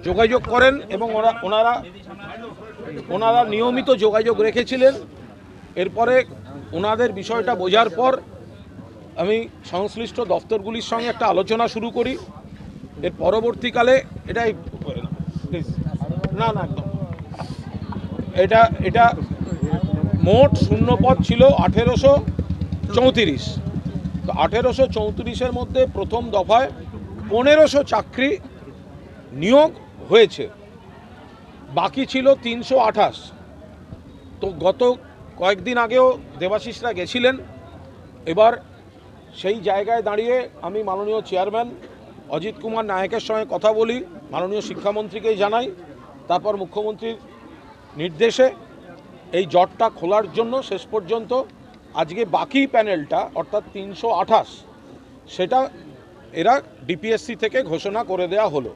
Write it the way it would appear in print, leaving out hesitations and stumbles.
যোগাযোগ করেন এবং ওনারা নিয়মিত যোগাযোগ রেখেছিলেন। এরপরে ওনাদের বিষয়টা বোঝার পর আমি সংশ্লিষ্ট দপ্তরগুলির সঙ্গে একটা আলোচনা শুরু করি। এর পরবর্তীকালে এটাই না একদম এটা মোট শূন্যপদ ছিল 1834। তো 1834-এর মধ্যে প্রথম দফায় 1500 চাকরি নিয়োগ হয়েছে, বাকি ছিল 328। তো গত কয়েকদিন আগেও দেবাশিসরা গেছিলেন। এবার সেই জায়গায় দাঁড়িয়ে আমি মাননীয় চেয়ারম্যান অজিত কুমার নায়কের সঙ্গে কথা বলি, মাননীয় শিক্ষামন্ত্রীকেই জানাই। তারপর মুখ্যমন্ত্রীর নির্দেশে এই জটটা খোলার জন্য শেষ পর্যন্ত আজকে বাকি প্যানেলটা অর্থাৎ 328 সেটা এরা ডিপিএসসি থেকে ঘোষণা করে দেওয়া হলো।